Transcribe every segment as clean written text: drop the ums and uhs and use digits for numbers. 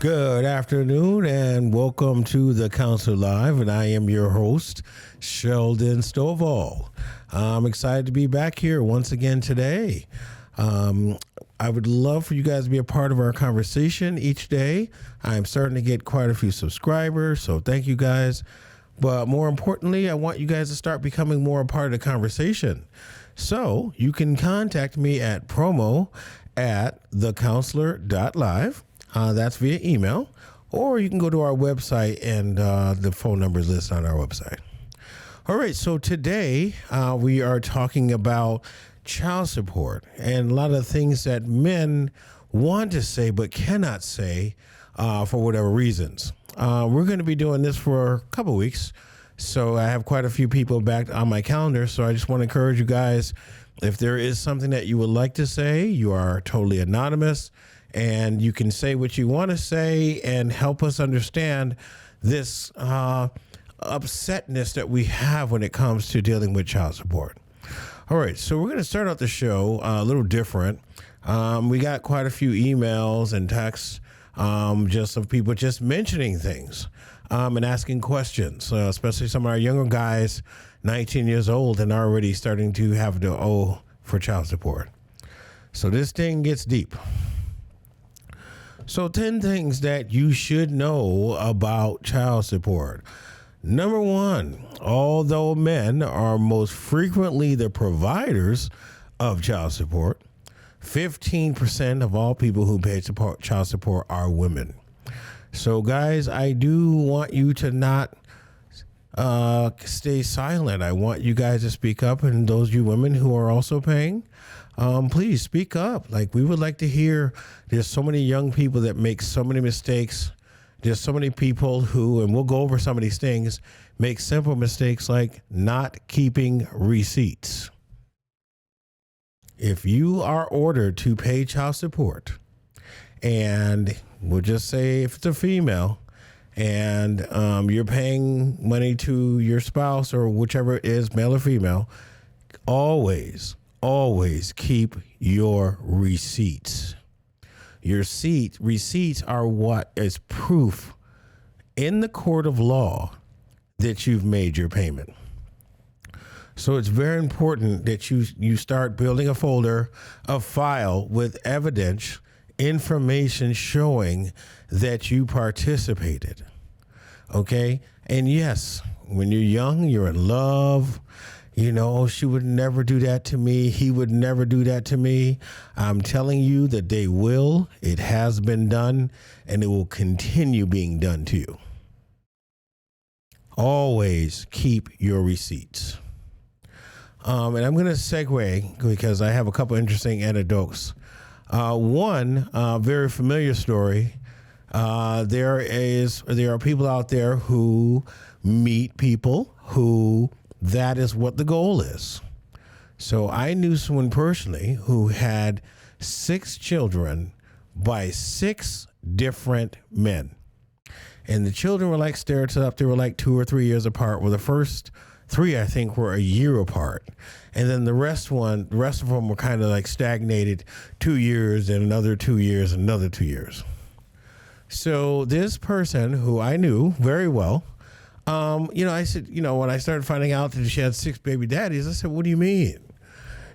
Good afternoon and welcome to The Counselor Live, and I am your host, Sheldon Stovall. I'm excited to be back here once again today. I would love for you guys to be a part of our conversation each day. I'm starting to get quite a few subscribers, so thank you guys. But more importantly, I want you guys to start becoming more a part of the conversation. So you can contact me at promo@thecounselor.live. That's via email, or you can go to our website and the phone number is listed on our website. All right, so today we are talking about child support and a lot of things that men want to say but cannot say for whatever reasons. We're going to be doing this for a couple weeks, so I have quite a few people back on my calendar, so I just want to encourage you guys, if there is something that you would like to say, you are totally anonymous. And you can say what you want to say and help us understand this upsetness that we have when it comes to dealing with child support. All right, so we're going to start out the show a little different. We got quite a few emails and texts just of people just mentioning things and asking questions, especially some of our younger guys, 19 years old, and already starting to have to owe for child support. So this thing gets deep. So 10 things that you should know about child support. Number one, although men are most frequently the providers of child support, 15% of all people who pay child support are women. So guys, I do want you to not stay silent. I want you guys to speak up, and those you women who are also paying, please speak up. Like, we would like to hear. There's so many young people that make so many mistakes. There's so many people who, and we'll go over some of these things, make simple mistakes like not keeping receipts. If you are ordered to pay child support, and we'll just say if it's a female, and you're paying money to your spouse or whichever it is, male or female, always keep your receipts. Your receipts are what is proof in the court of law that you've made your payment. So it's very important that you start building a folder, a file with evidence, information showing that you participated. Okay? And yes, when you're young, you're in love. You know, she would never do that to me. He would never do that to me. I'm telling you that they will. It has been done, and it will continue being done to you. Always keep your receipts. And I'm going to segue because I have a couple interesting anecdotes. One very familiar story. There are people out there who meet people who that is what the goal is. So I knew someone personally who had 6 children by 6 different men. And the children were like stair-stepped. They were like 2 or 3 years apart. Well, the first 3, I think, were a year apart. And then the rest of them were kind of like stagnated 2 years and another 2 years and another 2 years. So this person who I knew very well, I said, when I started finding out that she had 6 baby daddies, I said, what do you mean?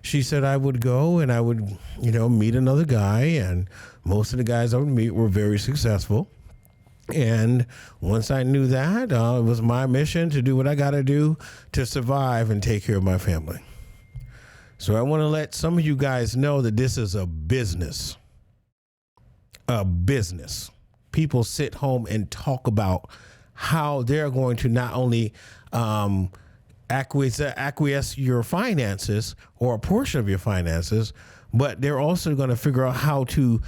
She said, I would go and I would, meet another guy, and most of the guys I would meet were very successful. And once I knew that, it was my mission to do what I got to do to survive and take care of my family. So I want to let some of you guys know that this is a business. A business. People sit home and talk about how they're going to not only acquiesce your finances or a portion of your finances, but they're also going to figure out how to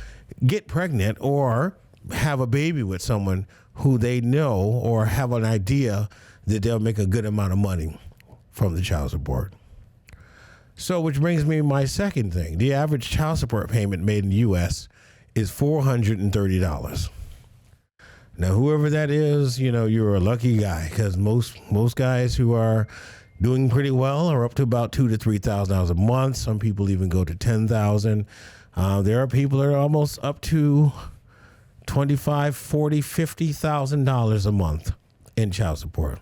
get pregnant or have a baby with someone who they know or have an idea that they'll make a good amount of money from the child support. So, which brings me to my second thing. The average child support payment made in the U.S. is $430. Now, whoever that is, you're a lucky guy, because most guys who are doing pretty well are up to about $2,000 to $3,000 a month. Some people even go to $10,000. There are people that are almost up to $25,000, $40,000, $50,000 a month in child support,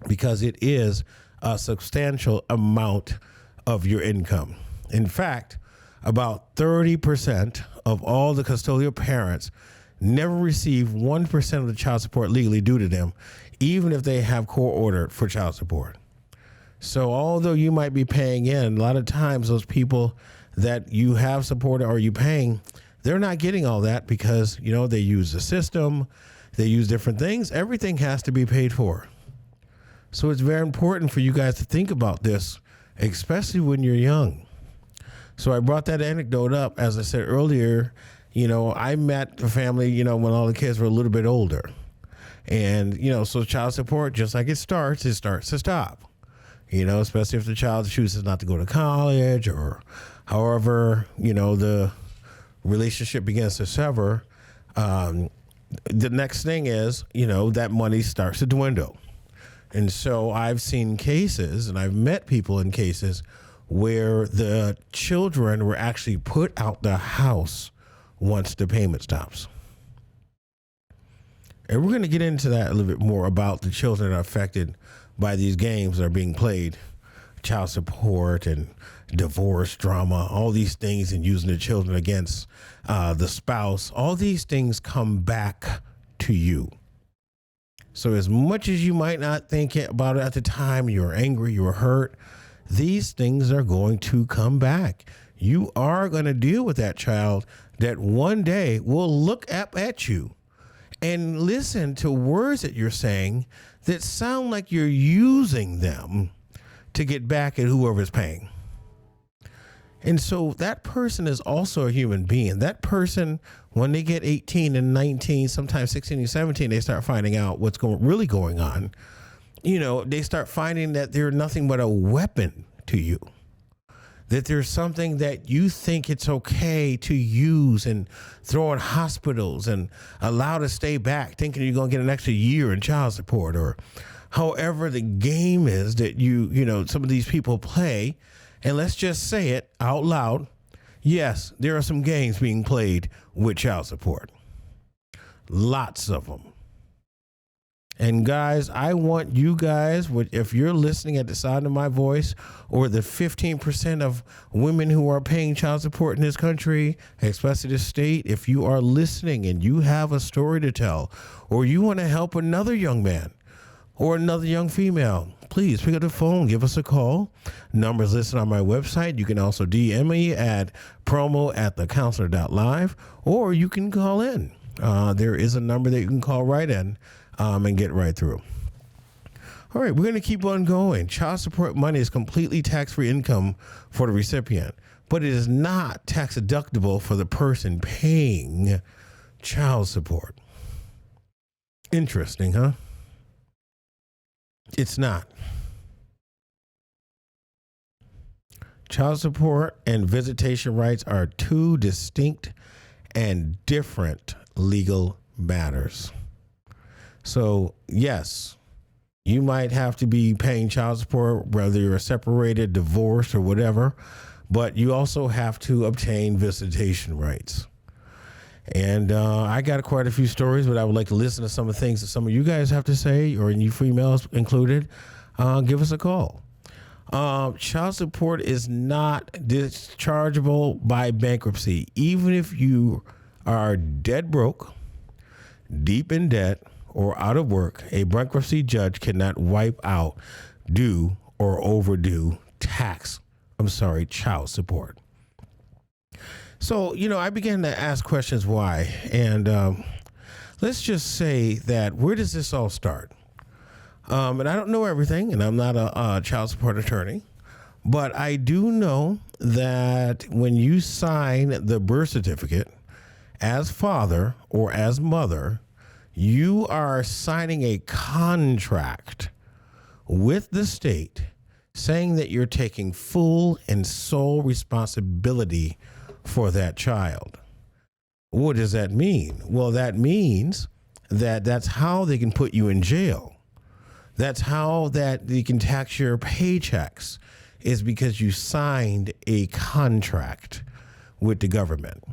because it is a substantial amount of your income. In fact, about 30% of all the custodial parents never receive 1% of the child support legally due to them, even if they have court order for child support. So although you might be paying in, a lot of times those people that you have supported or you paying, they're not getting all that because, they use the system, they use different things. Everything has to be paid for. So it's very important for you guys to think about this, especially when you're young. So I brought that anecdote up, as I said earlier. I met the family, when all the kids were a little bit older. And, so child support, just like it starts to stop. Especially if the child chooses not to go to college or however, the relationship begins to sever. The next thing is, that money starts to dwindle. And so I've seen cases, and I've met people in cases where the children were actually put out the house once the payment stops. And we're going to get into that a little bit more about the children that are affected by these games that are being played, child support and divorce drama, all these things, and using the children against the spouse. All these things come back to you. So as much as you might not think about it at the time, you're angry, you're hurt, these things are going to come back. You are going to deal with that child that one day will look up at you and listen to words that you're saying that sound like you're using them to get back at whoever's paying. And so that person is also a human being. That person, when they get 18 and 19, sometimes 16 and 17, they start finding out what's really going on. They start finding that they're nothing but a weapon to you. That there's something that you think it's okay to use and throw in hospitals and allow to stay back, thinking you're going to get an extra year in child support, or however the game is that some of these people play. And let's just say it out loud. Yes, there are some games being played with child support. Lots of them. And guys, I want you guys, if you're listening at the sound of my voice, or the 15% of women who are paying child support in this country, especially the state, if you are listening and you have a story to tell, or you want to help another young man or another young female, please pick up the phone, give us a call. Numbers listed on my website. You can also DM me at promo@thecounselor.live, or you can call in. There is a number that you can call right in and get right through. All right, we're going to keep on going. Child support money is completely tax-free income for the recipient, but it is not tax deductible for the person paying child support. Interesting, huh? It's not. Child support and visitation rights are two distinct and different legal matters. So, yes, you might have to be paying child support, whether you're separated, divorced, or whatever, but you also have to obtain visitation rights. And I got quite a few stories, but I would like to listen to some of the things that some of you guys have to say, or you females included. Give us a call. Child support is not dischargeable by bankruptcy. Even if you are dead broke, deep in debt, or out of work, a bankruptcy judge cannot wipe out due or overdue child support. So, I began to ask questions why. And let's just say that, where does this all start? And I don't know everything, and I'm not a child support attorney, but I do know that when you sign the birth certificate as father or as mother, you are signing a contract with the state saying that you're taking full and sole responsibility for that child. What does that mean? Well, that means that that's how they can put you in jail. That's how that they can tax your paychecks, is because you signed a contract with the government.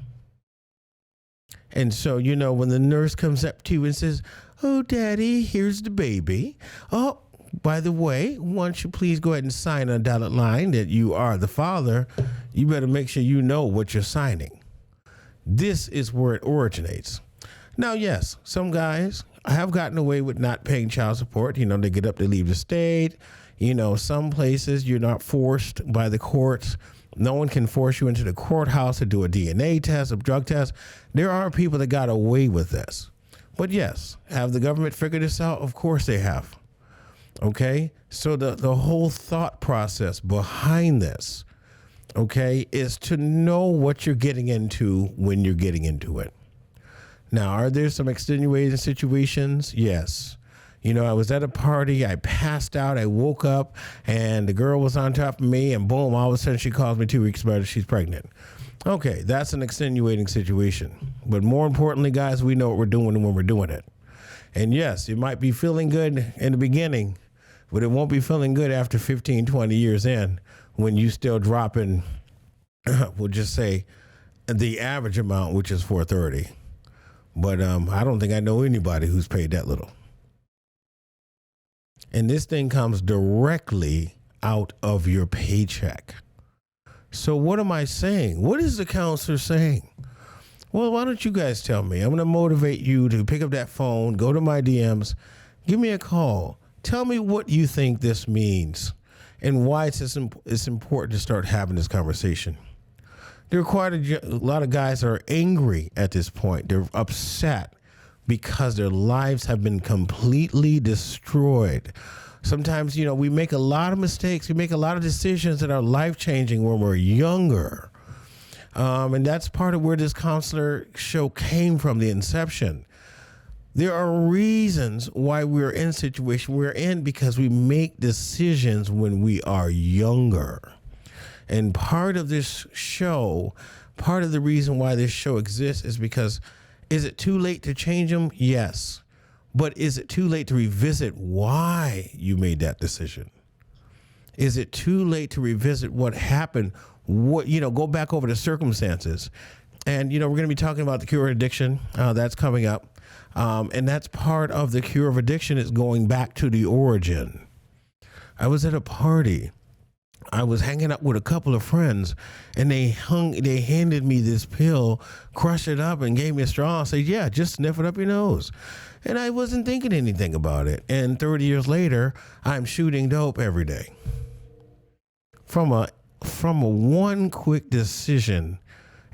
And so, when the nurse comes up to you and says, "Oh, Daddy, here's the baby. Oh, by the way, why don't you please go ahead and sign on a dotted line that you are the father," you better make sure you know what you're signing. This is where it originates. Now, yes, some guys have gotten away with not paying child support. They get up, they leave the state. Some places you're not forced by the courts. No one can force you into the courthouse to do a DNA test, a drug test. There are people that got away with this. But yes, have the government figured this out? Of course they have. Okay? So the whole thought process behind this, okay, is to know what you're getting into when you're getting into it. Now, are there some extenuating situations? Yes. I was at a party, I passed out, I woke up, and the girl was on top of me, and boom, all of a sudden she calls me 2 weeks later, she's pregnant. Okay, that's an extenuating situation. But more importantly, guys, we know what we're doing when we're doing it. And yes, it might be feeling good in the beginning, but it won't be feeling good after 15, 20 years in when you still dropping, we'll just say, the average amount, which is $430. But I don't think I know anybody who's paid that little. And this thing comes directly out of your paycheck. So what am I saying? What is the counselor saying? Well, why don't you guys tell me? I'm going to motivate you to pick up that phone, go to my DMs, give me a call. Tell me what you think this means and why it's important to start having this conversation. There are quite a lot of guys that are angry at this point. They're upset because their lives have been completely destroyed. Sometimes, we make a lot of mistakes. We make a lot of decisions that are life-changing when we're younger. And that's part of where this counselor show came from, the inception. There are reasons why we're in the situation we're in because we make decisions when we are younger. And part of this show, part of the reason why this show exists is because, is it too late to change them? Yes. But is it too late to revisit why you made that decision? Is it too late to revisit what happened? Go back over the circumstances. And, we're going to be talking about the cure of addiction. That's coming up. And that's part of the cure of addiction is going back to the origin. I was at a party. I was hanging out with a couple of friends, and they handed me this pill, crushed it up, and gave me a straw and said, "Yeah, just sniff it up your nose." And I wasn't thinking anything about it. And 30 years later, I'm shooting dope every day. From a one quick decision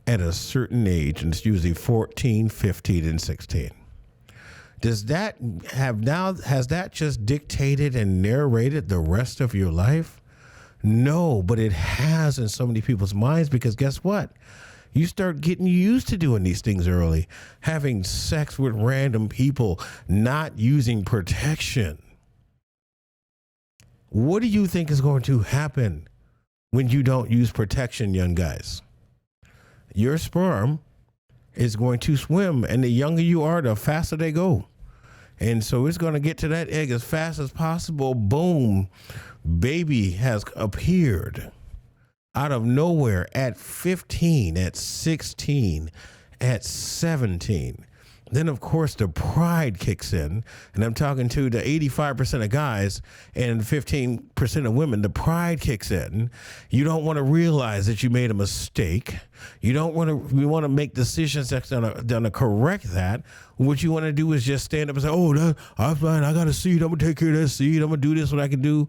at a certain age, and it's usually 14, 15, and 16. Has that just dictated and narrated the rest of your life? No, but it has in so many people's minds because guess what? You start getting used to doing these things early, having sex with random people, not using protection. What do you think is going to happen when you don't use protection, young guys? Your sperm is going to swim, and the younger you are, the faster they go. And so it's going to get to that egg as fast as possible. Boom. Baby has appeared out of nowhere at 15, at 16, at 17. Then, of course, the pride kicks in. And I'm talking to the 85% of guys and 15% of women. The pride kicks in. You don't want to realize that you made a mistake. You want to make decisions that's gonna correct that. What you want to do is just stand up and say, "Oh, I'm fine. I got a seed. I'm going to take care of that seed. I'm going to do this, what I can do,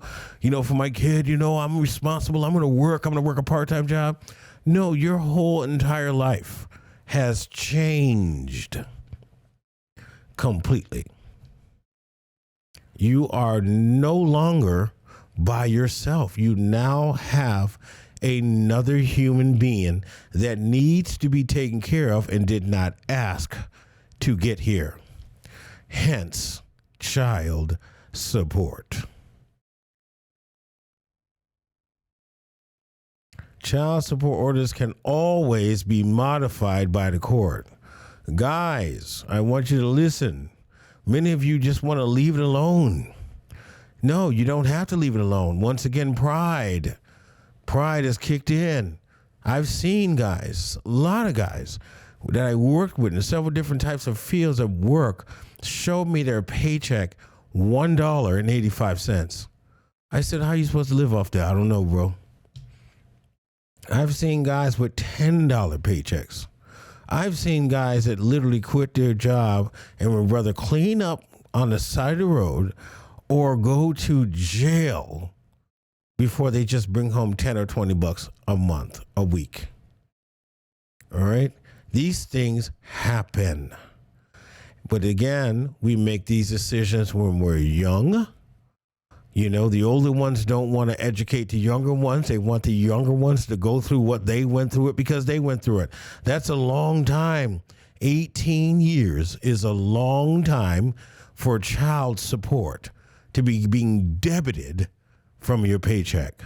for my kid. I'm responsible. I'm going to work a part-time job." No, your whole entire life has changed. Completely. You are no longer by yourself. You now have another human being that needs to be taken care of and did not ask to get here. Hence, child support. Child support orders can always be modified by the court. Guys, I want you to listen. Many of you just want to leave it alone. No, you don't have to leave it alone. Once again, pride. Pride has kicked in. I've seen guys, a lot of guys, that I worked with in several different types of fields of work showed me their paycheck $1.85. I said, how are you supposed to live off that? I don't know, bro. I've seen guys with $10 paychecks. I've seen guys that literally quit their job and would rather clean up on the side of the road or go to jail before they just bring home 10 or 20 bucks a month, a week. All right? These things happen. But again, we make these decisions when we're young. You know, the older ones don't want to educate the younger ones. They want the younger ones to go through what they went through it because they went through it. That's a long time. 18 years is a long time for child support to be being debited from your paycheck.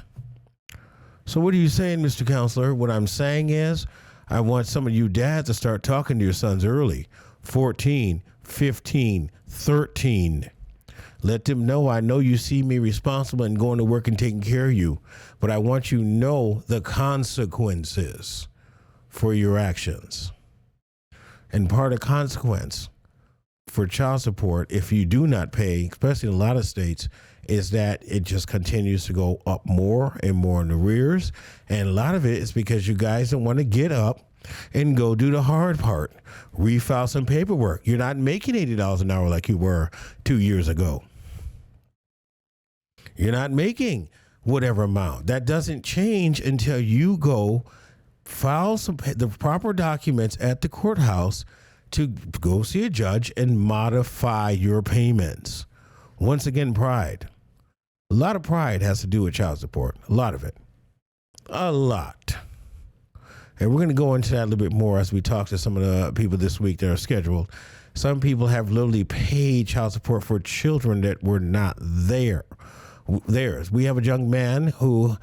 So what are you saying, Mr. Counselor? What I'm saying is I want some of you dads to start talking to your sons early, 14, 15, 13. Let them know, I know you see me responsible and going to work and taking care of you, but I want you to know the consequences for your actions. And part of consequence for child support, if you do not pay, especially in a lot of states, is that it just continues to go up more and more in arrears. And a lot of it is because you guys don't want to get up and go do the hard part, refile some paperwork. You're not making $80 an hour like you were 2 years ago. You're not making whatever amount. That doesn't change until you go file the proper documents at the courthouse to go see a judge and modify your payments. Once again, pride. A lot of pride has to do with child support. A lot of it. A lot. And we're going to go into that a little bit more as we talk to some of the people this week that are scheduled. Some people have literally paid child support for children that were not theirs. We have a young man who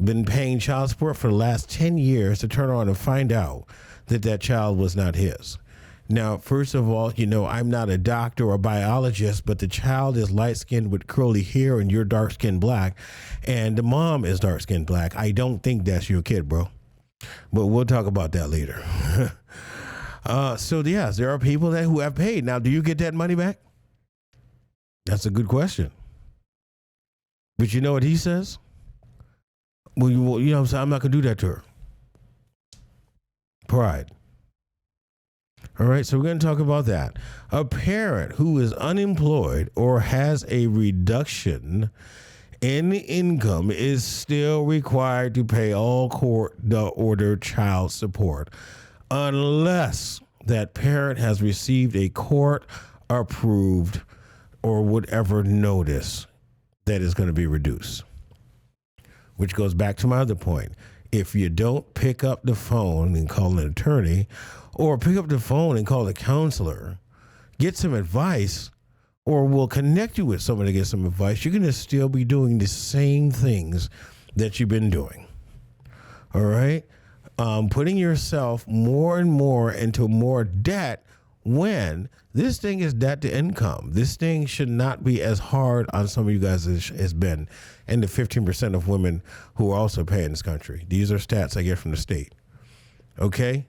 been paying child support for the last 10 years to turn around and find out that that child was not his. Now, first of all, you know, I'm not a doctor or biologist, but the child is light-skinned with curly hair and you're dark-skinned black, and the mom is dark-skinned black. I don't think that's your kid, bro. But we'll talk about that later. So, yes, there are people who have paid. Now, do you get that money back? That's a good question. But you know what he says? Well, you know what I'm saying? I'm not going to do that to her. Pride. All right, so we're going to talk about that. A parent who is unemployed or has a reduction in income is still required to pay all court-ordered child support unless that parent has received a court-approved or whatever notice that is going to be reduced. Which goes back to my other point. If you don't pick up the phone and call an attorney, or pick up the phone and call a counselor, get some advice, or we'll connect you with someone to get some advice, you're going to still be doing the same things that you've been doing. All right? Putting yourself more and more into more debt when this thing is debt to income. This thing should not be as hard on some of you guys as has been, and the 15% of women who are also paying this country. These are stats I get from the state. Okay?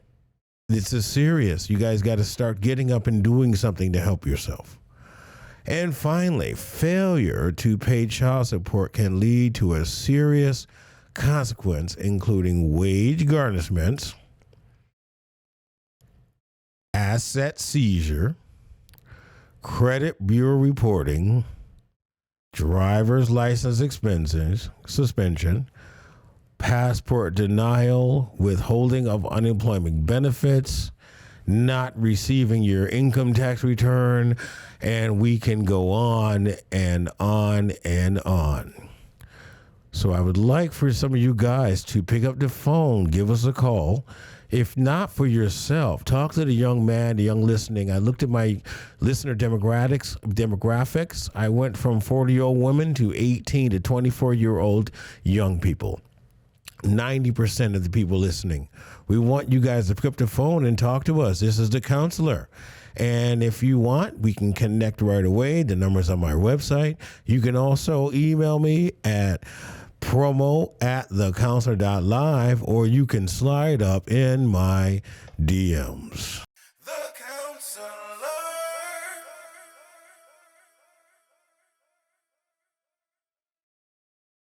This is serious. You guys got to start getting up and doing something to help yourself. And finally, failure to pay child support can lead to a serious consequence, including wage garnishments, asset seizure, credit bureau reporting, driver's license expenses, suspension, passport denial, withholding of unemployment benefits, not receiving your income tax return, and we can go on and on and on. So I would like for some of you guys to pick up the phone, give us a call. If not for yourself, talk to the young man, the young listening. I looked at my listener demographics. I went from 40-year-old women to 18 to 24-year-old young people. 90% of the people listening. We want you guys to pick up the phone and talk to us. This is the counselor. And if you want, we can connect right away. The number's on my website. You can also email me at promo at thecounselor.live, or you can slide up in my DMs.